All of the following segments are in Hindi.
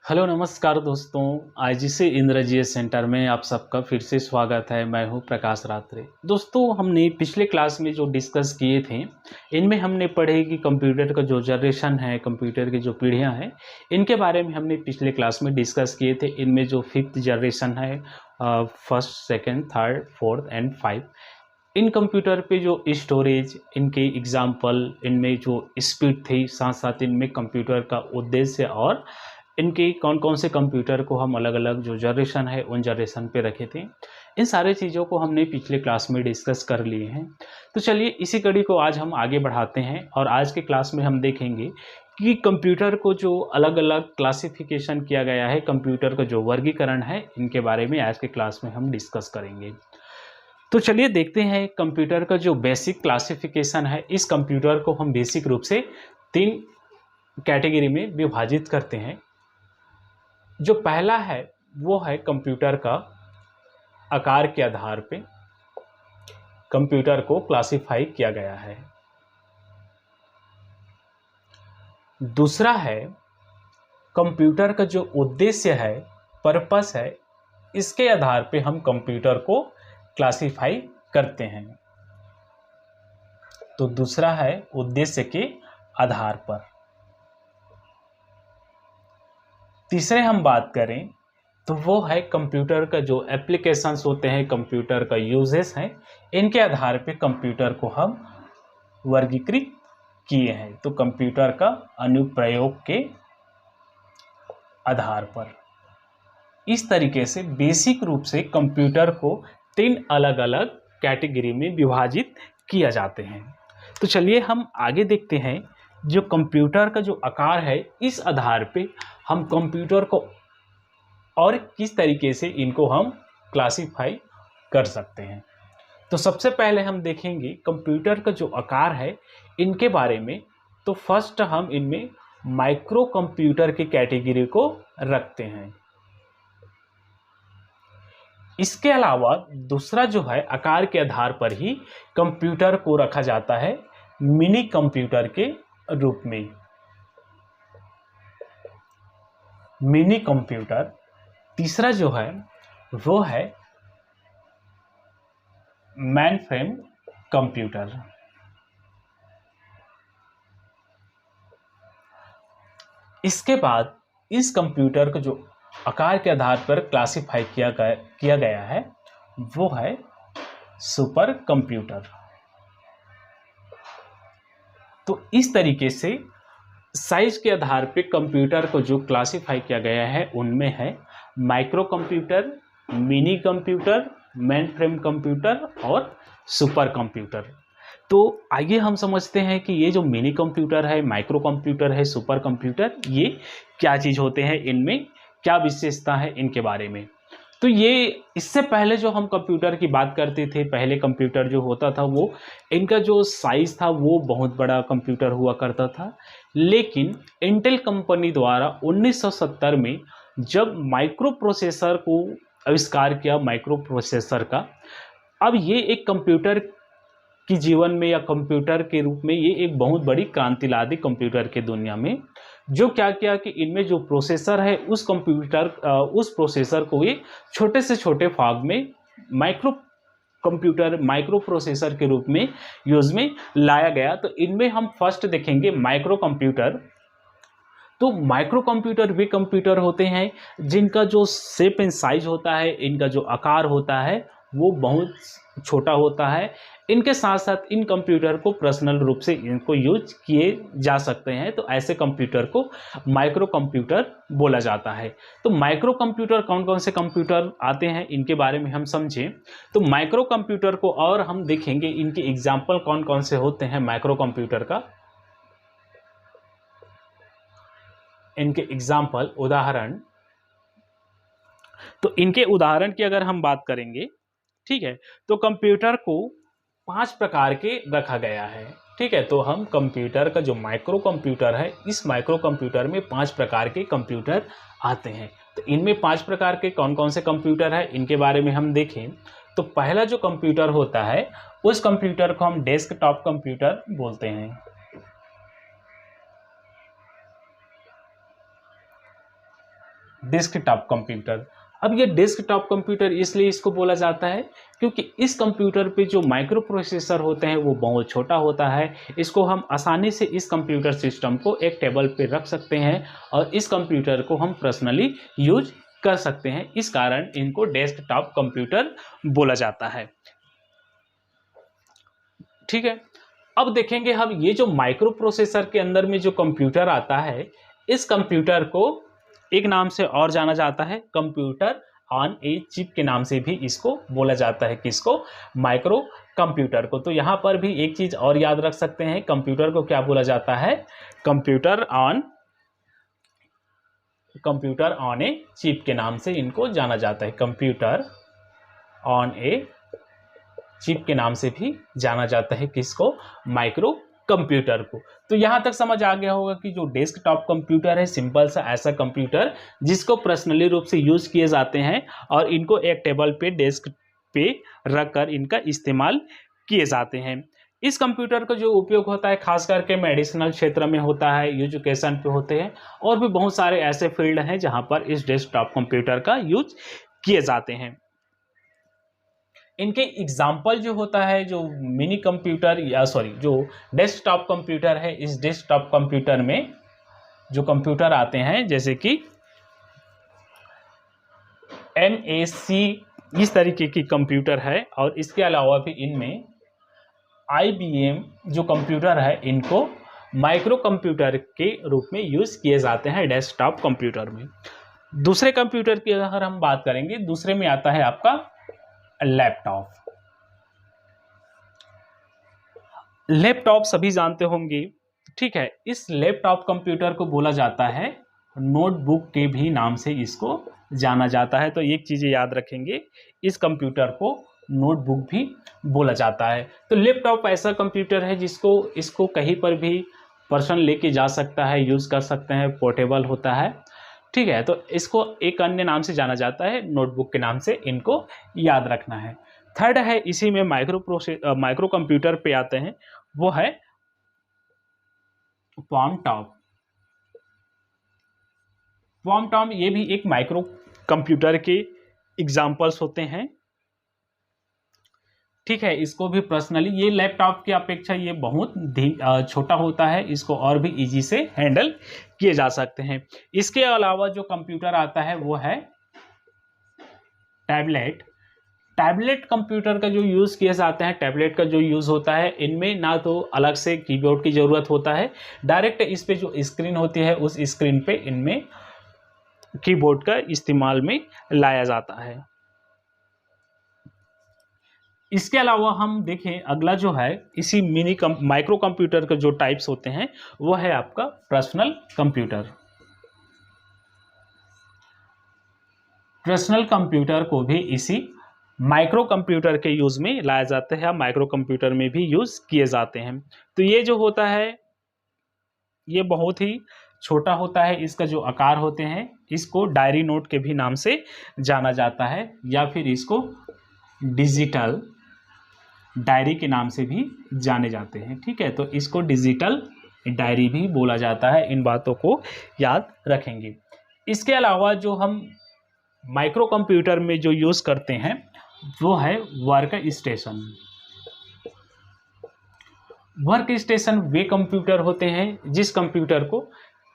हेलो नमस्कार दोस्तों। आईजीसी इंद्रजीए सेंटर में आप सबका फिर से स्वागत है। मैं हूं प्रकाश रात्रे। दोस्तों, हमने पिछले क्लास में जो डिस्कस किए थे, इनमें हमने पढ़े कि कंप्यूटर का जो जनरेशन है, कंप्यूटर की जो पीढ़ियां हैं, इनके बारे में हमने पिछले क्लास में डिस्कस किए थे। इनमें जो फिफ्थ जनरेशन है, first, second, third, fourth and five, in computer पे जो स्टोरेज, इनके एग्जाम्पल, इनमें जो स्पीड थी, साथ साथ इनमें कंप्यूटर का उद्देश्य और इनके कौन कौन से कंप्यूटर को हम अलग अलग जो जनरेशन है उन जनरेशन पे रखे थे, इन सारे चीज़ों को हमने पिछले क्लास में डिस्कस कर लिए हैं। तो चलिए इसी कड़ी को आज हम आगे बढ़ाते हैं और आज के क्लास में हम देखेंगे कि कंप्यूटर को जो अलग अलग क्लासिफिकेशन किया गया है, कंप्यूटर का जो वर्गीकरण है, इनके बारे में आज के क्लास में हम डिस्कस करेंगे। तो चलिए देखते हैं कंप्यूटर का जो बेसिक क्लासिफिकेशन है। इस कंप्यूटर को हम बेसिक रूप से 3 कैटेगरी में विभाजित करते हैं। जो पहला है वो है कंप्यूटर का आकार के आधार पे कंप्यूटर को क्लासिफाई किया गया है। दूसरा है कंप्यूटर का जो उद्देश्य है, पर्पस है, इसके आधार पे हम कंप्यूटर को क्लासिफाई करते हैं। तो दूसरा है उद्देश्य के आधार पर। तीसरे हम बात करें तो वो है कंप्यूटर का जो एप्लीकेशंस होते हैं, कंप्यूटर का यूजेस हैं, इनके आधार पे कंप्यूटर को हम वर्गीकृत किए हैं। तो कंप्यूटर का अनुप्रयोग के आधार पर इस तरीके से बेसिक रूप से कंप्यूटर को 3 अलग अलग कैटेगरी में विभाजित किया जाते हैं। तो चलिए हम आगे देखते हैं। जो कंप्यूटर का जो आकार है, इस आधार पे हम कंप्यूटर को और किस तरीके से इनको हम क्लासिफाई कर सकते हैं। तो सबसे पहले हम देखेंगे कंप्यूटर का जो आकार है, इनके बारे में। तो फर्स्ट हम इनमें माइक्रो कंप्यूटर की कैटेगरी को रखते हैं। इसके अलावा दूसरा जो है, आकार के आधार पर ही कंप्यूटर को रखा जाता है मिनी कंप्यूटर के रूप में। Mini computer. तीसरा जो है वो है मेन फ्रेम कंप्यूटर। इसके बाद इस कंप्यूटर को जो आकार के आधार पर क्लासिफाई किया गया है वो है सुपर कंप्यूटर। तो इस तरीके से साइज के आधार पे कंप्यूटर को जो क्लासिफाई किया गया है, उनमें है micro computer, mini computer, main frame computer और सुपर कंप्यूटर। तो आइए हम समझते हैं कि ये जो मिनी कंप्यूटर है, माइक्रो कंप्यूटर है, सुपर कंप्यूटर, ये क्या चीज़ होते हैं, इनमें क्या विशेषता है, इनके बारे में। तो ये इससे पहले जो हम कंप्यूटर की बात करते थे, पहले कंप्यूटर जो होता था वो, इनका जो साइज़ था वो बहुत बड़ा कंप्यूटर हुआ करता था। लेकिन इंटेल कंपनी द्वारा 1970 में जब माइक्रो प्रोसेसर को आविष्कार किया, माइक्रो प्रोसेसर का, अब ये एक कंप्यूटर की जीवन में या कंप्यूटर के रूप में ये एक बहुत बड़ी क्रांति ला दी कंप्यूटर के दुनिया में। जो क्या किया कि इनमें जो प्रोसेसर है, उस प्रोसेसर को ये छोटे से छोटे भाग में माइक्रो प्रोसेसर के रूप में यूज में लाया गया। तो इनमें हम फर्स्ट देखेंगे माइक्रो कंप्यूटर। तो माइक्रो कंप्यूटर वे कंप्यूटर होते हैं जिनका जो शेप एंड साइज होता है, इनका जो आकार होता है वो बहुत छोटा होता है। इनके साथ साथ इन कंप्यूटर को पर्सनल रूप से इनको यूज किए जा सकते हैं। तो ऐसे कंप्यूटर को माइक्रो कंप्यूटर बोला जाता है। तो माइक्रो कंप्यूटर कौन कौन से कंप्यूटर आते हैं, इनके बारे में हम समझें। तो माइक्रो कंप्यूटर को और हम देखेंगे इनके एग्जाम्पल कौन कौन से होते हैं माइक्रो कंप्यूटर का। इनके एग्जाम्पल, उदाहरण। तो इनके उदाहरण की अगर हम बात करेंगे, ठीक है, तो कंप्यूटर को 5 प्रकार के रखा गया है। ठीक है, तो हम कंप्यूटर का जो माइक्रो कंप्यूटर है, इस माइक्रो कंप्यूटर में 5 प्रकार के कंप्यूटर आते हैं। तो इनमें 5 प्रकार के कौन कौन से कंप्यूटर है, इनके बारे में हम देखें। तो पहला जो कंप्यूटर होता है, उस कंप्यूटर को हम डेस्कटॉप कंप्यूटर बोलते हैं। Desktop computer. अब ये डेस्कटॉप कंप्यूटर इसलिए इसको बोला जाता है क्योंकि इस कंप्यूटर पे जो माइक्रो प्रोसेसर होते हैं वो बहुत छोटा होता है। इसको हम आसानी से इस कंप्यूटर सिस्टम को एक टेबल पे रख सकते हैं और इस कंप्यूटर को हम पर्सनली यूज कर सकते हैं। इस कारण इनको डेस्कटॉप कंप्यूटर बोला जाता है। ठीक है, अब देखेंगे हम ये जो माइक्रो प्रोसेसर के अंदर में जो कंप्यूटर आता है, इस कंप्यूटर को एक नाम से और जाना जाता है, कंप्यूटर ऑन ए चिप के नाम से भी इसको बोला जाता है। किसको? माइक्रो कंप्यूटर को। तो यहाँ पर भी एक चीज़ और याद रख सकते हैं, कंप्यूटर को क्या बोला जाता है? कंप्यूटर ऑन ए चिप के नाम से इनको जाना जाता है। कंप्यूटर ऑन ए चिप के नाम से भी जाना जाता है। किसको? माइक्रो कंप्यूटर को। तो यहाँ तक समझ आ गया होगा कि जो डेस्कटॉप कंप्यूटर है, सिंपल सा ऐसा कंप्यूटर जिसको पर्सनली रूप से यूज किए जाते हैं और इनको एक टेबल पे, डेस्क पे रखकर इनका इस्तेमाल किए जाते हैं। इस कंप्यूटर का जो उपयोग होता है खास करके मेडिसिनल क्षेत्र में होता है, एजुकेशन पे होते हैं और भी बहुत सारे ऐसे फील्ड हैं जहाँ पर इस डेस्कटॉप कंप्यूटर का यूज किए जाते हैं। इनके एग्जाम्पल जो होता है, जो मिनी कंप्यूटर जो डेस्कटॉप कंप्यूटर है, इस डेस्कटॉप कंप्यूटर में जो कंप्यूटर आते हैं जैसे कि MAC इस तरीके की कंप्यूटर है और इसके अलावा भी इनमें IBM जो कंप्यूटर है, इनको माइक्रो कंप्यूटर के रूप में यूज किए जाते हैं डेस्कटॉप कंप्यूटर में। दूसरे कंप्यूटर की अगर हम बात करेंगे, दूसरे में आता है आपका लैपटॉप। लैपटॉप सभी जानते होंगे, ठीक है। इस लैपटॉप कंप्यूटर को बोला जाता है नोटबुक के भी नाम से इसको जाना जाता है। तो एक चीज़ याद रखेंगे, इस कंप्यूटर को नोटबुक भी बोला जाता है। तो लैपटॉप ऐसा कंप्यूटर है इसको कहीं पर भी पर्सन लेके जा सकता है, यूज़ कर सकते हैं, पोर्टेबल होता है, ठीक है। तो इसको एक अन्य नाम से जाना जाता है, नोटबुक के नाम से इनको याद रखना है। थर्ड है, इसी में माइक्रो कंप्यूटर पे आते हैं, वो है पॉम टॉम। ये भी एक माइक्रो कंप्यूटर के एग्जाम्पल्स होते हैं, ठीक है। इसको भी पर्सनली, ये लैपटॉप की अपेक्षा ये बहुत छोटा होता है, इसको और भी इजी से हैंडल किए जा सकते हैं। इसके अलावा जो कंप्यूटर आता है वो है टैबलेट कंप्यूटर का जो यूज़ किए जाते हैं, टैबलेट का जो यूज़ होता है, इनमें ना तो अलग से कीबोर्ड की ज़रूरत होता है, डायरेक्ट इस पे जो स्क्रीन होती है उस स्क्रीन पे इनमें कीबोर्ड का इस्तेमाल में लाया जाता है। इसके अलावा हम देखें, अगला जो है इसी माइक्रो कंप्यूटर के जो टाइप्स होते हैं वो है आपका पर्सनल कंप्यूटर। पर्सनल कंप्यूटर को भी इसी माइक्रो कंप्यूटर के यूज़ में लाया जाता है, माइक्रो कंप्यूटर में भी यूज़ किए जाते हैं। तो ये जो होता है ये बहुत ही छोटा होता है, इसका जो आकार होते हैं इसको डायरी नोट के भी नाम से जाना जाता है या फिर इसको डिजिटल डायरी के नाम से भी जाने जाते हैं, ठीक है। तो इसको डिजिटल डायरी भी बोला जाता है, इन बातों को याद रखेंगे। इसके अलावा जो हम माइक्रो कंप्यूटर में जो यूज़ करते हैं वो है वर्क स्टेशन वे कंप्यूटर होते हैं जिस कंप्यूटर को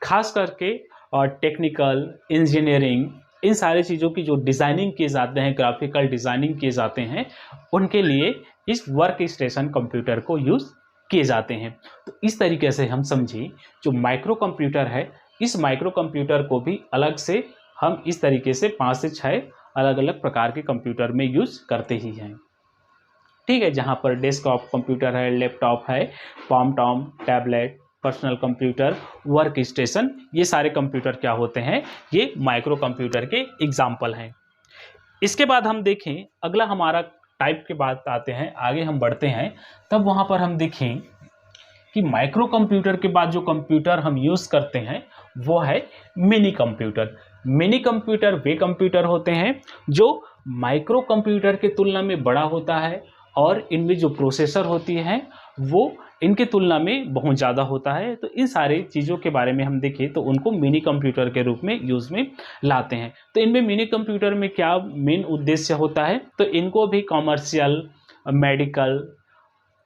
खास करके टेक्निकल, इंजीनियरिंग, इन सारी चीज़ों की जो डिज़ाइनिंग किए जाते हैं, ग्राफिकल डिज़ाइनिंग किए जाते हैं, उनके लिए इस वर्क स्टेशन कंप्यूटर को यूज़ किए जाते हैं। तो इस तरीके से हम समझें, जो माइक्रो कंप्यूटर है, इस माइक्रो कंप्यूटर को भी अलग से हम इस तरीके से 5 से 6 अलग अलग प्रकार के कंप्यूटर में यूज़ करते ही हैं, ठीक है। जहाँ पर डेस्कटॉप कंप्यूटर है, लैपटॉप है, palmtop, tablet, personal computer, work station, ये सारे कंप्यूटर क्या होते हैं? ये माइक्रो कंप्यूटर के एग्जाम्पल हैं। इसके बाद हम देखें, अगला हमारा टाइप के बाद आते हैं, आगे हम बढ़ते हैं, तब वहाँ पर हम देखें कि माइक्रो कंप्यूटर के बाद जो कंप्यूटर हम यूज़ करते हैं वो है मिनी कंप्यूटर। मिनी कंप्यूटर वे कंप्यूटर होते हैं जो माइक्रो कंप्यूटर की तुलना में बड़ा होता है और इनमें जो प्रोसेसर होती है वो इनके तुलना में बहुत ज़्यादा होता है। तो इन सारे चीज़ों के बारे में हम देखें तो उनको मिनी कंप्यूटर के रूप में यूज़ में लाते हैं। तो इनमें मिनी कंप्यूटर में क्या मेन उद्देश्य होता है, तो इनको भी कॉमर्शियल, मेडिकल,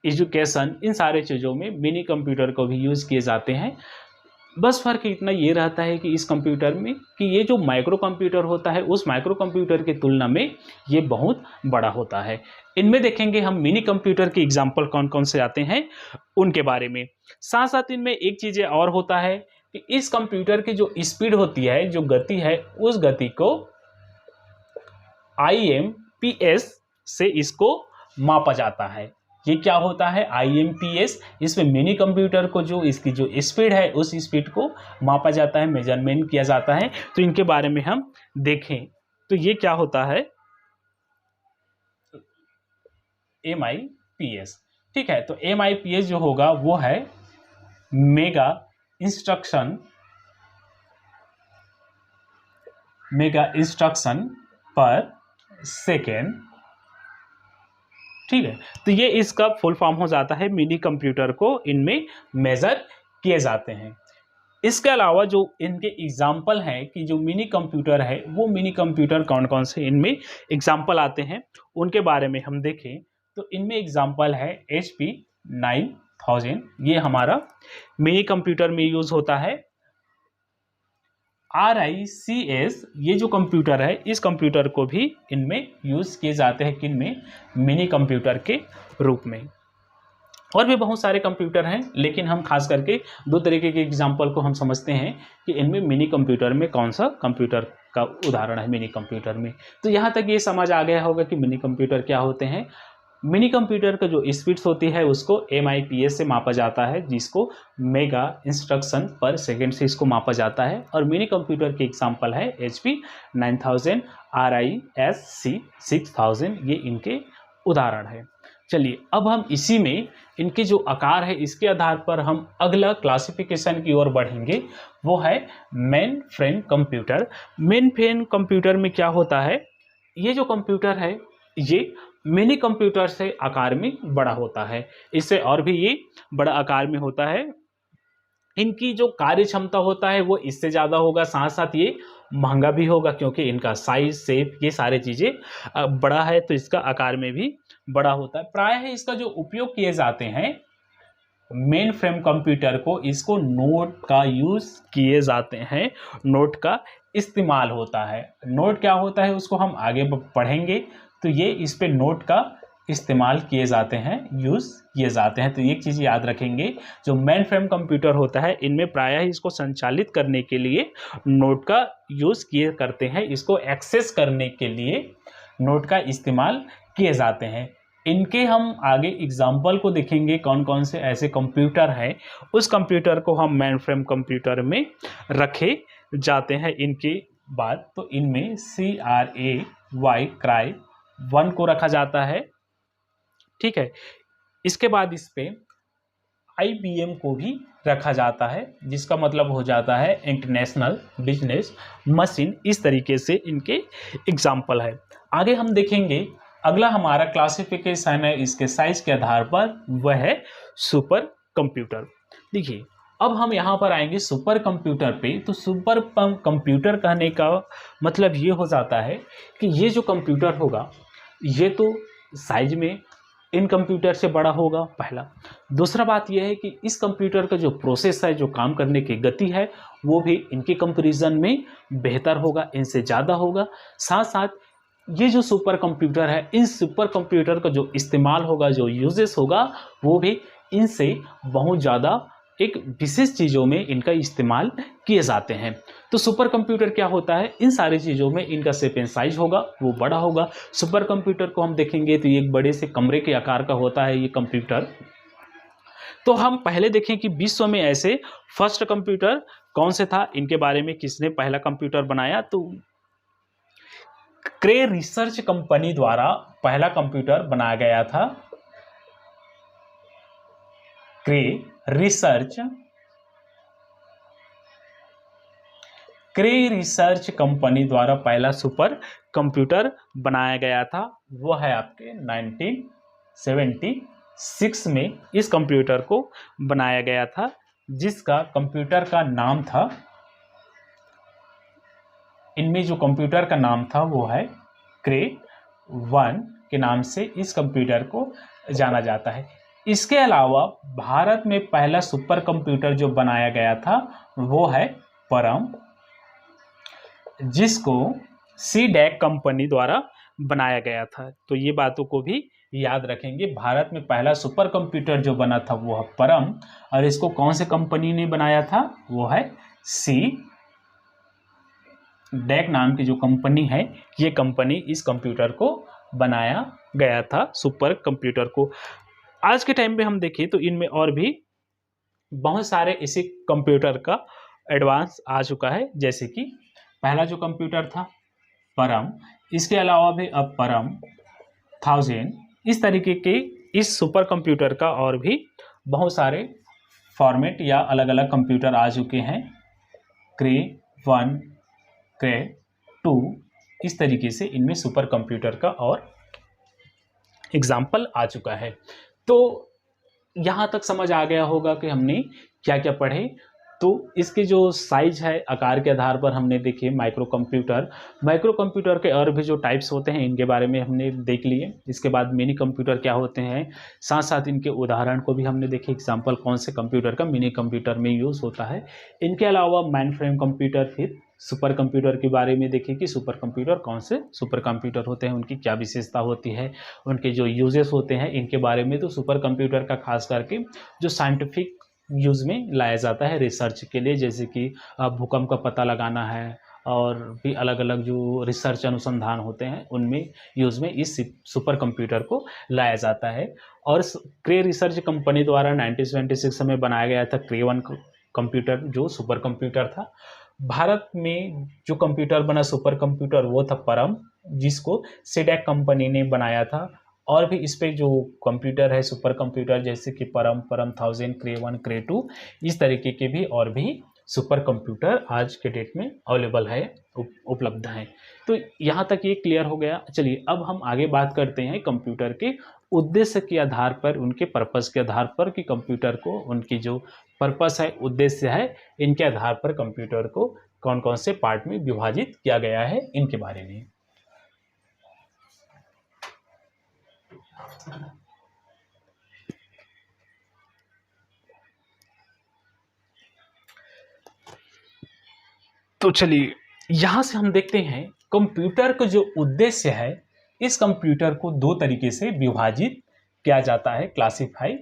एजुकेशन, इन सारे चीज़ों में मिनी कंप्यूटर को भी यूज़ किए जाते हैं। बस फ़र्क इतना ये रहता है कि इस कंप्यूटर में कि ये जो माइक्रो कंप्यूटर होता है उस माइक्रो कंप्यूटर की तुलना में ये बहुत बड़ा होता है। इनमें देखेंगे हम मिनी कंप्यूटर के एग्जाम्पल कौन कौन से आते हैं उनके बारे में। साथ साथ इनमें एक चीज़ और होता है कि इस कंप्यूटर की जो स्पीड होती है, जो गति है, उस गति को IMPS से इसको मापा जाता है। ये क्या होता है IMPS, इसमें मिनी कंप्यूटर को जो इसकी जो स्पीड है उस स्पीड को मापा जाता है, मेजरमेंट किया जाता है। तो इनके बारे में हम देखें तो ये क्या होता है MIPS। ठीक है, तो MIPS जो होगा वो है मेगा इंस्ट्रक्शन पर सेकेंड। ठीक है, तो ये इसका फुल फॉर्म हो जाता है। मिनी कंप्यूटर को इनमें मेजर किए जाते हैं। इसके अलावा जो इनके एग्जाम्पल हैं कि जो मिनी कंप्यूटर है वो मिनी कंप्यूटर कौन कौन से इनमें एग्जाम्पल आते हैं उनके बारे में हम देखें तो इनमें एग्जाम्पल है HP 9000, ये हमारा मिनी कंप्यूटर में यूज होता है। RICS, ये जो कंप्यूटर है इस कंप्यूटर को भी इनमें यूज़ किए जाते हैं, किनमें, मिनी कंप्यूटर के रूप में। और भी बहुत सारे कंप्यूटर हैं, लेकिन हम खास करके दो तरीके के एग्जाम्पल को हम समझते हैं कि इनमें मिनी कंप्यूटर में कौन सा कंप्यूटर का उदाहरण है मिनी कंप्यूटर में। तो यहाँ तक ये समझ आ गया होगा कि मिनी कंप्यूटर क्या होते हैं। मिनी कंप्यूटर का जो स्पीड्स होती है उसको MIPS से मापा जाता है, जिसको मेगा इंस्ट्रक्शन पर सेकेंड से इसको मापा जाता है। और मिनी कंप्यूटर के एग्जांपल है HP 9000, RISC 6000, ये इनके उदाहरण है। चलिए अब हम इसी में इनके जो आकार है इसके आधार पर हम अगला क्लासिफिकेशन की ओर बढ़ेंगे, वो है main frame computer. Main frame computer में क्या होता है, ये जो कंप्यूटर है ये मिनी कंप्यूटर से आकार में बड़ा होता है, इससे और भी ये बड़ा आकार में होता है। इनकी जो कार्य क्षमता होता है वो इससे ज़्यादा होगा, साथ साथ ये महंगा भी होगा क्योंकि इनका साइज, शेप, ये सारी चीज़ें बड़ा है, तो इसका आकार में भी बड़ा होता है। प्रायः इसका जो उपयोग किए जाते हैं मेन फ्रेम कंप्यूटर को, इसको नोट का यूज़ किए जाते हैं, नोट का इस्तेमाल होता है। नोट क्या होता है उसको हम आगे पढ़ेंगे। तो ये इस पे नोट का इस्तेमाल किए जाते हैं, यूज़ किए जाते हैं। तो एक चीज़ याद रखेंगे, जो मेन फ्रेम कंप्यूटर होता है इनमें प्रायः इसको संचालित करने के लिए नोट का यूज़ किए करते हैं, इसको एक्सेस करने के लिए नोट का इस्तेमाल किए जाते हैं। इनके हम आगे एग्जाम्पल को देखेंगे, कौन कौन से ऐसे कंप्यूटर हैं, उस कंप्यूटर को हम मेन फ्रेम कंप्यूटर में रखे जाते हैं। इनके बाद तो इनमें CRAY 1 को रखा जाता है। ठीक है, इसके बाद इस पे IBM को भी रखा जाता है, जिसका मतलब हो जाता है इंटरनेशनल बिजनेस मशीन। इस तरीके से इनके एग्जाम्पल है। आगे हम देखेंगे, अगला हमारा क्लासिफिकेशन है इसके साइज के आधार पर, वह है सुपर कंप्यूटर। देखिए अब हम यहाँ पर आएंगे सुपर कंप्यूटर पे। तो सुपर कंप्यूटर कहने का मतलब ये हो जाता है कि ये जो कंप्यूटर होगा ये तो साइज में इन कंप्यूटर से बड़ा होगा, पहला। दूसरा बात यह है कि इस कंप्यूटर का जो प्रोसेस है, जो काम करने की गति है, वो भी इनके कंपैरिजन में बेहतर होगा, इनसे ज़्यादा होगा। साथ साथ ये जो सुपर कंप्यूटर है, इन सुपर कंप्यूटर का जो इस्तेमाल होगा, जो यूजेस होगा, वो भी इनसे बहुत ज़्यादा एक विशेष चीज़ों में इनका इस्तेमाल किए जाते हैं। तो सुपर कंप्यूटर क्या होता है, इन सारी चीज़ों में इनका शेप एंड साइज होगा वो बड़ा होगा। सुपर कंप्यूटर को हम देखेंगे तो ये एक बड़े से कमरे के आकार का होता है ये कंप्यूटर। तो हम पहले देखें कि विश्व में ऐसे फर्स्ट कंप्यूटर कौन से था, इनके बारे में किसने पहला कंप्यूटर बनाया। तो क्रे रिसर्च कंपनी द्वारा पहला कंप्यूटर बनाया गया था। क्रे रिसर्च कंपनी द्वारा पहला सुपर कंप्यूटर बनाया गया था, वो है आपके 1973 1986 में इस कंप्यूटर को बनाया गया था, जिसका कंप्यूटर का नाम था, इनमें जो कंप्यूटर का नाम था वो है क्रे 1 के नाम से इस कंप्यूटर को जाना जाता है। इसके अलावा भारत में पहला सुपर कंप्यूटर जो बनाया गया था वो है परम, जिसको सीडैक कंपनी द्वारा बनाया गया था। तो ये बातों को भी याद रखेंगे। भारत में पहला सुपर कंप्यूटर जो बना था वो है परम, और इसको कौन से कंपनी ने बनाया था, वो है सीडैक नाम की जो कंपनी है, ये कंपनी इस कंप्यूटर को बनाया गया था, सुपर कंप्यूटर को। आज के टाइम पे हम देखें तो इनमें और भी बहुत सारे इसी कंप्यूटर का एडवांस आ चुका है, जैसे कि पहला जो कंप्यूटर था परम, इसके अलावा भी अब परम 1000, इस तरीके के इस सुपर कंप्यूटर का और भी बहुत सारे फॉर्मेट या अलग अलग कंप्यूटर आ चुके हैं। क्रे 1, क्रे 2, इस तरीके से इनमें सुपर कंप्यूटर का और एग्जाम्पल आ चुका है। तो यहाँ तक समझ आ गया होगा कि हमने क्या क्या पढ़े। तो इसके जो साइज है, आकार के आधार पर हमने देखिए माइक्रो कंप्यूटर के और भी जो टाइप्स होते हैं इनके बारे में हमने देख लिए। इसके बाद मिनी कंप्यूटर क्या होते हैं, साथ साथ इनके उदाहरण को भी हमने देखे, एग्जाम्पल कौन से कंप्यूटर का मिनी कंप्यूटर में यूज़ होता है। इनके अलावा मेन फ्रेम कंप्यूटर, फिर सुपर कंप्यूटर के बारे में देखें कि सुपर कंप्यूटर कौन से सुपर कंप्यूटर होते हैं, उनकी क्या विशेषता होती है, उनके जो यूजेस होते हैं इनके बारे में। तो सुपर कंप्यूटर का खास करके जो साइंटिफिक यूज़ में लाया जाता है रिसर्च के लिए, जैसे कि भूकंप का पता लगाना है और भी अलग अलग जो रिसर्च अनुसंधान होते हैं उनमें यूज़ में इस सुपर कंप्यूटर को लाया जाता है। और क्रे रिसर्च कंपनी द्वारा 1976 में बनाया गया था क्रे 1 कंप्यूटर, जो सुपर कंप्यूटर था। भारत में जो कंप्यूटर बना सुपर कंप्यूटर वो था परम, जिसको सीडैक कंपनी ने बनाया था। और भी इस पे जो कंप्यूटर है सुपर कंप्यूटर, जैसे कि परम 1000, क्रे 1, क्रे 2, इस तरीके के भी और भी सुपर कंप्यूटर आज के डेट में अवेलेबल है, उपलब्ध हैं। तो यहाँ तक ये क्लियर हो गया। चलिए अब हम आगे बात करते हैं कंप्यूटर के उद्देश्य के आधार पर, उनके पर्पस के आधार पर, कि कंप्यूटर को उनकी जो पर्पस है, उद्देश्य है, इनके आधार पर कंप्यूटर को कौन कौन से पार्ट में विभाजित किया गया है, इनके बारे में। तो चलिए यहां से हम देखते हैं कंप्यूटर का जो उद्देश्य है, इस कंप्यूटर को दो तरीके से विभाजित किया जाता है, क्लासिफाई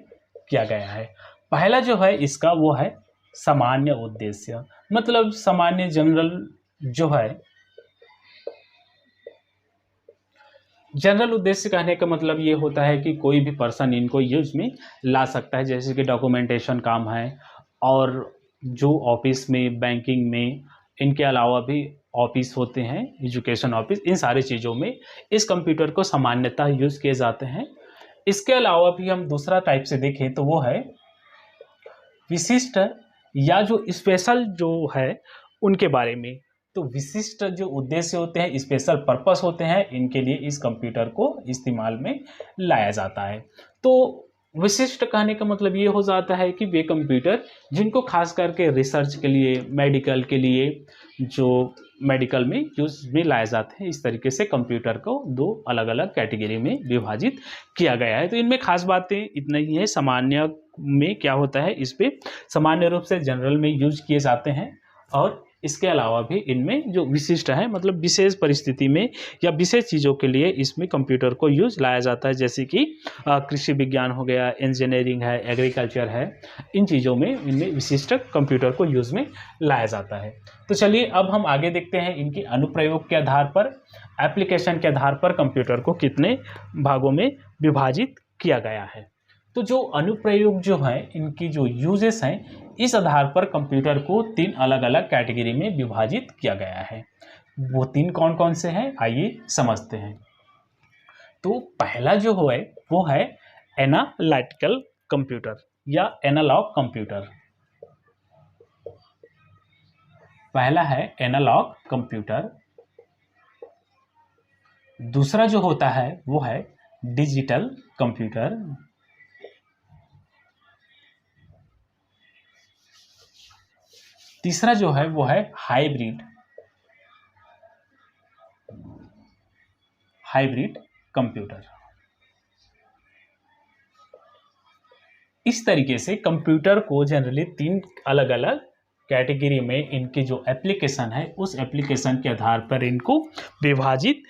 किया गया है। पहला जो है इसका वो है सामान्य उद्देश्य, मतलब सामान्य जनरल जो है, जनरल उद्देश्य कहने का मतलब ये होता है कि कोई भी पर्सन इनको यूज में ला सकता है, जैसे कि डॉक्यूमेंटेशन काम है, और जो ऑफिस में, बैंकिंग में, इनके अलावा भी ऑफिस होते हैं, एजुकेशन ऑफिस, इन सारी चीज़ों में इस कंप्यूटर को सामान्यतः यूज़ किए जाते हैं। इसके अलावा भी हम दूसरा टाइप से देखें तो वो है विशिष्ट या जो स्पेशल जो है उनके बारे में। तो विशिष्ट जो उद्देश्य होते हैं, स्पेशल पर्पस होते हैं, इनके लिए इस कंप्यूटर को इस्तेमाल में लाया जाता है। तो विशिष्ट कहने का मतलब ये हो जाता है कि वे कंप्यूटर जिनको खास करके रिसर्च के लिए, मेडिकल के लिए, जो मेडिकल में यूज में लाए जाते हैं, इस तरीके से कंप्यूटर को दो अलग अलग कैटेगरी में विभाजित किया गया है। तो इनमें खास बातें इतना ही है। सामान्य में क्या होता है, इस पे सामान्य रूप से जनरल में यूज किए जाते हैं, और इसके अलावा भी इनमें जो विशिष्ट है, मतलब विशेष परिस्थिति में या विशेष चीज़ों के लिए इसमें कंप्यूटर को यूज लाया जाता है, जैसे कि कृषि विज्ञान हो गया, इंजीनियरिंग है, एग्रीकल्चर है, इन चीज़ों में इनमें विशिष्ट कंप्यूटर को यूज में लाया जाता है। तो चलिए अब हम आगे देखते हैं इनके अनुप्रयोग के आधार पर, एप्लीकेशन के आधार पर कंप्यूटर को कितने भागों में विभाजित किया गया है। तो जो अनुप्रयोग जो है, इनकी जो यूजेस हैं, इस आधार पर कंप्यूटर को तीन अलग अलग कैटेगरी में विभाजित किया गया है। वो तीन कौन कौन से हैं, आइए समझते हैं। तो पहला जो है वो है एनालिटिकल कंप्यूटर या एनालॉग कंप्यूटर। पहला है एनालॉग कंप्यूटर। दूसरा जो होता है वो है डिजिटल कंप्यूटर। तीसरा जो है वो है हाइब्रिड कंप्यूटर। इस तरीके से कंप्यूटर को जनरली 3 अलग अलग कैटेगरी में इनकी जो एप्लीकेशन है उस एप्लीकेशन के आधार पर इनको विभाजित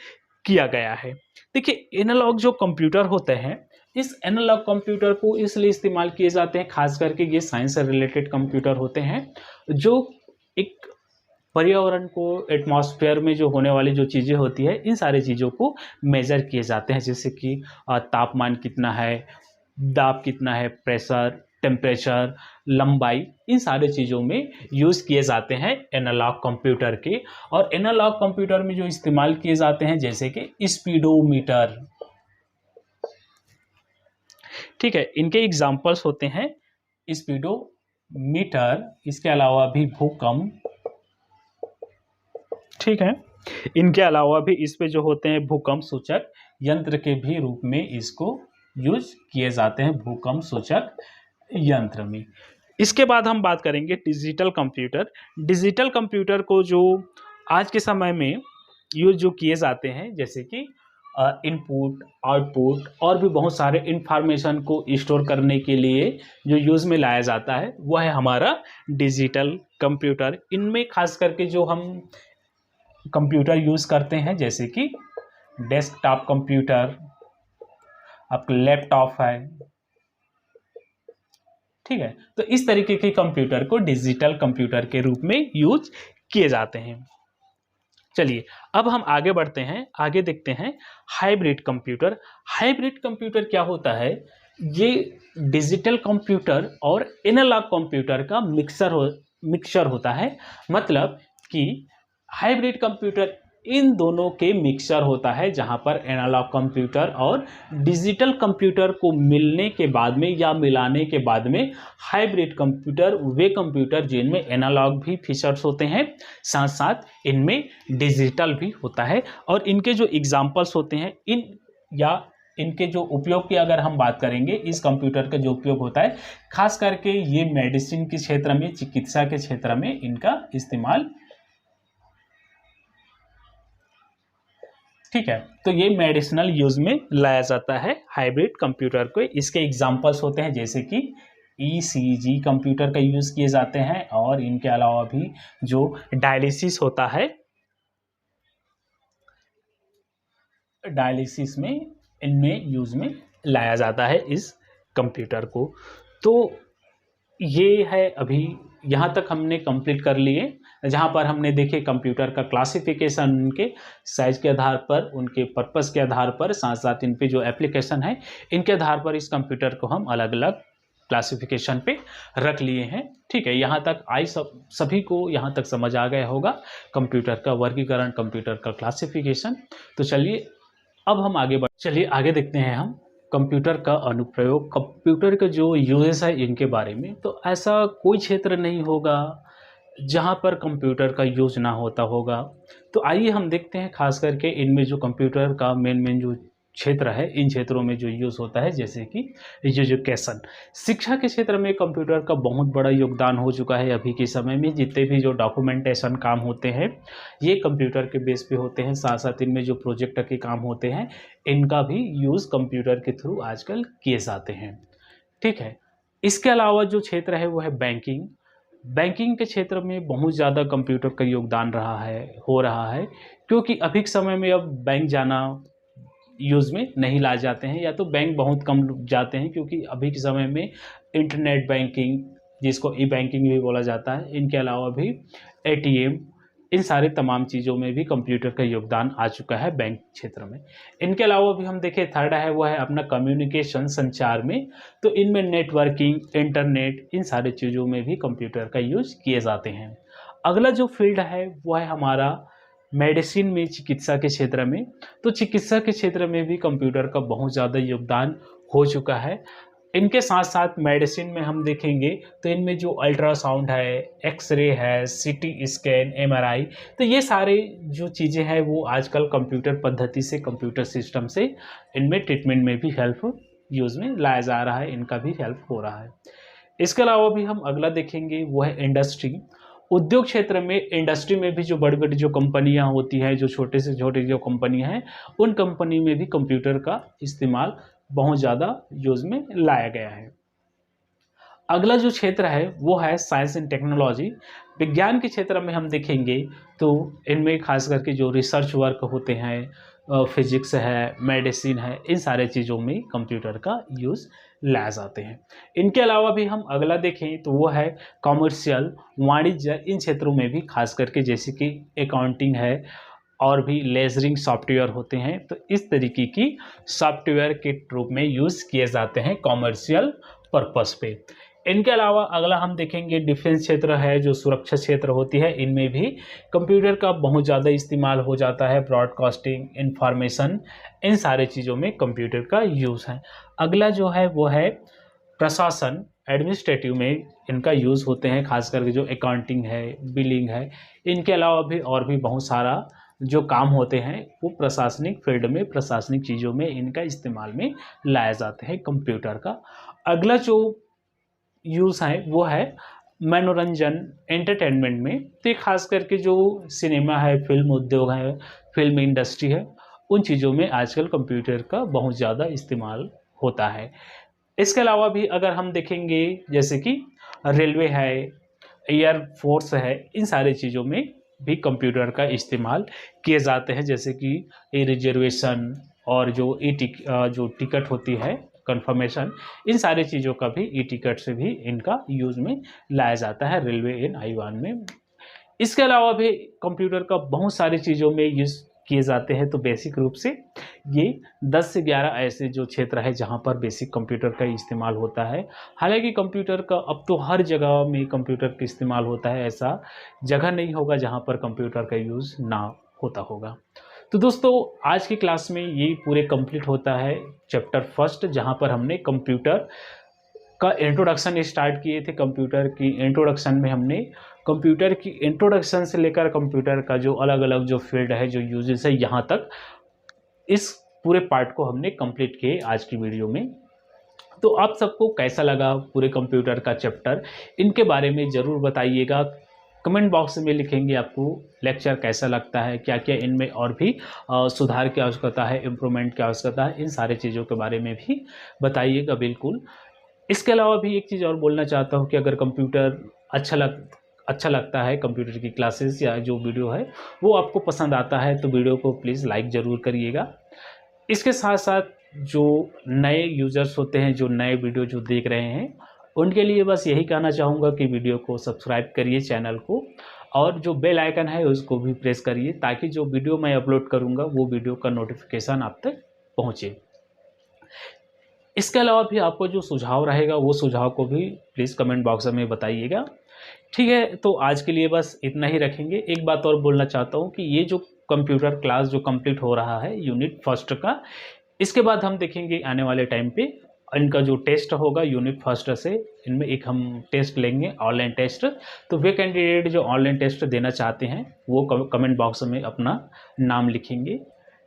किया गया है। देखिए, एनालॉग जो कंप्यूटर होते हैं, इस एनालॉग कंप्यूटर को इसलिए इस्तेमाल किए जाते हैं, खास करके ये साइंस से रिलेटेड कंप्यूटर होते हैं जो एक पर्यावरण को, एटमॉस्फेयर में जो होने वाली जो चीज़ें होती है, इन सारी चीज़ों को मेजर किए जाते हैं, जैसे कि तापमान कितना है, दाब कितना है, प्रेशर, टेम्परेचर, लंबाई, इन सारे चीज़ों में यूज़ किए जाते हैं एनालॉग कंप्यूटर के। और एनालॉग कंप्यूटर में जो इस्तेमाल किए जाते हैं जैसे कि स्पीडोमीटर, ठीक है, इनके एग्जाम्पल्स होते हैं स्पीडोमीटर, इसके अलावा भी भूकंप, ठीक है, इनके अलावा भी इस पे जो होते हैं भूकंप सूचक यंत्र के भी रूप में इसको यूज किए जाते हैं, भूकंप सूचक यंत्र में। इसके बाद हम बात करेंगे डिजिटल कंप्यूटर। डिजिटल कंप्यूटर को जो आज के समय में यूज जो किए जाते हैं, जैसे कि इनपुट, आउटपुट और भी बहुत सारे इंफॉर्मेशन को स्टोर करने के लिए जो यूज़ में लाया जाता है वह है हमारा डिजिटल कंप्यूटर। इनमें खास करके जो हम कंप्यूटर यूज़ करते हैं जैसे कि डेस्कटॉप कंप्यूटर, आपका लैपटॉप है, ठीक है, तो इस तरीके के कंप्यूटर को डिजिटल कंप्यूटर के रूप में यूज किए जाते हैं। चलिए अब हम आगे बढ़ते हैं, आगे देखते हैं हाइब्रिड कंप्यूटर। हाइब्रिड कंप्यूटर क्या होता है? ये डिजिटल कंप्यूटर और एनालॉग कंप्यूटर का मिक्सचर होता है। मतलब कि हाइब्रिड कंप्यूटर इन दोनों के मिक्सचर होता है, जहां पर एनालॉग कंप्यूटर और डिजिटल कंप्यूटर को मिलने के बाद में या मिलाने के बाद में हाइब्रिड कंप्यूटर वे कंप्यूटर जिनमें एनालॉग भी फीचर्स होते हैं, साथ साथ इनमें डिजिटल भी होता है। और इनके जो एग्जांपल्स होते हैं इनके जो उपयोग की अगर हम बात करेंगे, इस कंप्यूटर का जो उपयोग होता है खास करके ये मेडिसिन के क्षेत्र में, चिकित्सा के क्षेत्र में इनका इस्तेमाल, ठीक है, तो ये मेडिसिनल यूज में लाया जाता है हाइब्रिड कंप्यूटर को। इसके एग्जांपल्स होते हैं जैसे कि ईसीजी कंप्यूटर का यूज किए जाते हैं, और इनके अलावा भी जो डायलिसिस होता है, डायलिसिस में इनमें यूज में लाया जाता है इस कंप्यूटर को। तो ये है, अभी यहाँ तक हमने कंप्लीट कर लिए, जहाँ पर हमने देखे कंप्यूटर का क्लासिफिकेशन, उनके साइज के आधार पर, उनके पर्पस के आधार पर, साथ साथ इन पे जो एप्लीकेशन है इनके आधार पर इस कंप्यूटर को हम अलग अलग क्लासिफिकेशन पे रख लिए हैं। ठीक है, यहाँ तक सभी को यहाँ तक समझ आ गया होगा कंप्यूटर का वर्गीकरण, कंप्यूटर का क्लासिफिकेशन। तो चलिए अब हम चलिए आगे देखते हैं हम कंप्यूटर का अनुप्रयोग, कंप्यूटर के जो यूजेस है इनके बारे में। तो ऐसा कोई क्षेत्र नहीं होगा जहाँ पर कंप्यूटर का यूज ना होता होगा। तो आइए हम देखते हैं खास करके इनमें जो कंप्यूटर का मेन जो क्षेत्र है, इन क्षेत्रों में जो यूज़ होता है, जैसे कि एजुकेशन, शिक्षा के क्षेत्र में कंप्यूटर का बहुत बड़ा योगदान हो चुका है। अभी के समय में जितने भी जो डॉक्यूमेंटेशन काम होते हैं ये कंप्यूटर के बेस पे होते हैं, साथ साथ इनमें जो प्रोजेक्ट के काम होते हैं इनका भी यूज़ कंप्यूटर के थ्रू आजकल किए जाते हैं। ठीक है, इसके अलावा जो क्षेत्र है वो है बैंकिंग। बैंकिंग के क्षेत्र में बहुत ज़्यादा कंप्यूटर का योगदान हो रहा है, क्योंकि अभी के समय में अब बैंक जाना यूज़ में नहीं ला जाते हैं, या तो बैंक बहुत कम जाते हैं, क्योंकि अभी के समय में इंटरनेट बैंकिंग, जिसको ई बैंकिंग भी बोला जाता है, इनके अलावा भी एटीएम, इन सारे तमाम चीज़ों में भी कंप्यूटर का योगदान आ चुका है बैंक क्षेत्र में। इनके अलावा भी हम देखें, थर्ड है वो है अपना कम्युनिकेशन, संचार में। तो इनमें नेटवर्किंग, इंटरनेट, इन सारी चीज़ों में भी कंप्यूटर का यूज़ किए जाते हैं। अगला जो फील्ड है वो है हमारा मेडिसिन में, चिकित्सा के क्षेत्र में। तो चिकित्सा के क्षेत्र में भी कंप्यूटर का बहुत ज़्यादा योगदान हो चुका है। इनके साथ साथ मेडिसिन में हम देखेंगे तो इनमें जो अल्ट्रासाउंड है, एक्सरे है, सीटी स्कैन, एमआरआई, तो ये सारे जो चीज़ें हैं वो आजकल कंप्यूटर पद्धति से, कंप्यूटर सिस्टम से इनमें ट्रीटमेंट में भी हेल्प यूज़ में लाया जा रहा है, इनका भी हेल्प हो रहा है। इसके अलावा भी हम अगला देखेंगे वो है इंडस्ट्री। उद्योग क्षेत्र में, इंडस्ट्री में भी जो बड़ी बड़ी जो कंपनियां होती हैं, जो छोटे से छोटे जो कंपनियां हैं, उन कंपनी में भी कंप्यूटर का इस्तेमाल बहुत ज़्यादा यूज़ में लाया गया है। अगला जो क्षेत्र है वो है साइंस एंड टेक्नोलॉजी। विज्ञान के क्षेत्र में हम देखेंगे तो इनमें खास करके जो रिसर्च वर्क होते हैं, फिजिक्स है, मेडिसिन है, इन सारे चीज़ों में कंप्यूटर का यूज़ लाए जाते हैं। इनके अलावा भी हम अगला देखें तो वो है कॉमर्शियल, वाणिज्य, इन क्षेत्रों में भी खास करके जैसे कि अकाउंटिंग है और भी लेजरिंग सॉफ्टवेयर होते हैं, तो इस तरीके की सॉफ्टवेयर के रूप में यूज़ किए जाते हैं कॉमर्शियल पर्पस पे। इनके अलावा अगला हम देखेंगे डिफेंस क्षेत्र है, जो सुरक्षा क्षेत्र होती है, इनमें भी कंप्यूटर का बहुत ज़्यादा इस्तेमाल हो जाता है। ब्रॉडकास्टिंग, इंफॉर्मेशन, इन सारे चीज़ों में कंप्यूटर का यूज़ है। अगला जो है वो है प्रशासन, एडमिनिस्ट्रेटिव में इनका यूज़ होते हैं, खास करके जो अकाउंटिंग है, बिलिंग है। इनके अलावा भी और भी बहुत सारा जो काम होते हैं वो प्रशासनिक फील्ड में, प्रशासनिक चीज़ों में इनका इस्तेमाल में लाया जाते हैं कंप्यूटर का। अगला जो यूज़ है वो है मनोरंजन, एंटरटेनमेंट में। तो ये खास करके जो सिनेमा है, फिल्म उद्योग है, फिल्म इंडस्ट्री है, उन चीज़ों में आजकल कंप्यूटर का बहुत ज़्यादा इस्तेमाल होता है। इसके अलावा भी अगर हम देखेंगे जैसे कि रेलवे है, एयर फोर्स है, इन सारी चीज़ों में भी कंप्यूटर का इस्तेमाल किए जाते हैं, जैसे कि रिजर्वेशन और जो जो टिकट होती है, कंफर्मेशन, इन सारी चीज़ों का भी ई टिकट से भी इनका यूज़ में लाया जाता है रेलवे इन आईवान में। इसके अलावा भी कंप्यूटर का बहुत सारी चीज़ों में यूज़ किए जाते हैं। तो बेसिक रूप से ये 10 से 11 ऐसे जो क्षेत्र है जहाँ पर बेसिक कंप्यूटर का इस्तेमाल होता है। हालांकि कंप्यूटर का अब तो हर जगह में कंप्यूटर का इस्तेमाल होता है, ऐसा जगह नहीं होगा जहाँ पर कंप्यूटर का यूज़ ना होता होगा। तो दोस्तों आज की क्लास में ये पूरे कंप्लीट होता है चैप्टर फर्स्ट, जहाँ पर हमने कंप्यूटर का इंट्रोडक्शन स्टार्ट किए थे। कंप्यूटर की इंट्रोडक्शन में हमने कंप्यूटर की इंट्रोडक्शन से लेकर कंप्यूटर का जो अलग अलग जो फील्ड है, जो यूजेस है, यहाँ तक इस पूरे पार्ट को हमने कंप्लीट किए आज की वीडियो में। तो आप सबको कैसा लगा पूरे कंप्यूटर का चैप्टर, इनके बारे में ज़रूर बताइएगा। कमेंट बॉक्स में लिखेंगे आपको लेक्चर कैसा लगता है, क्या क्या इनमें और भी सुधार की आवश्यकता है, इम्प्रूवमेंट की आवश्यकता है, इन सारे चीज़ों के बारे में भी बताइएगा बिल्कुल। इसके अलावा भी एक चीज़ और बोलना चाहता हूँ कि अगर कंप्यूटर अच्छा लगता है, कंप्यूटर की क्लासेस या जो वीडियो है वो आपको पसंद आता है, तो वीडियो को प्लीज़ लाइक ज़रूर करिएगा। इसके साथ साथ जो नए यूज़र्स होते हैं, जो नए वीडियो जो देख रहे हैं, उनके लिए बस यही कहना चाहूँगा कि वीडियो को सब्सक्राइब करिए चैनल को, और जो बेल आइकन है उसको भी प्रेस करिए, ताकि जो वीडियो मैं अपलोड करूँगा वो वीडियो का नोटिफिकेशन आप तक पहुँचे। इसके अलावा भी आपको जो सुझाव रहेगा वो सुझाव को भी प्लीज़ कमेंट बॉक्स में बताइएगा। ठीक है, तो आज के लिए बस इतना ही रखेंगे। एक बात और बोलना चाहता हूँ कि ये जो कंप्यूटर क्लास जो कंप्लीट हो रहा है यूनिट फर्स्ट का, इसके बाद हम देखेंगे आने वाले टाइम पे इनका जो टेस्ट होगा यूनिट फर्स्ट से, इनमें एक हम टेस्ट लेंगे, ऑनलाइन टेस्ट। तो वे कैंडिडेट जो ऑनलाइन टेस्ट देना चाहते हैं वो कमेंट बॉक्स में अपना नाम लिखेंगे।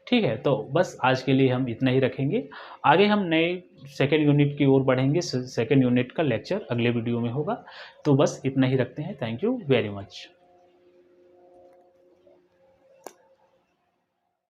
ठीक है, तो बस आज के लिए हम इतना ही रखेंगे। आगे हम नए सेकेंड यूनिट की ओर बढ़ेंगे। सेकेंड यूनिट का लेक्चर अगले वीडियो में होगा। तो बस इतना ही रखते हैं। Thank you very much.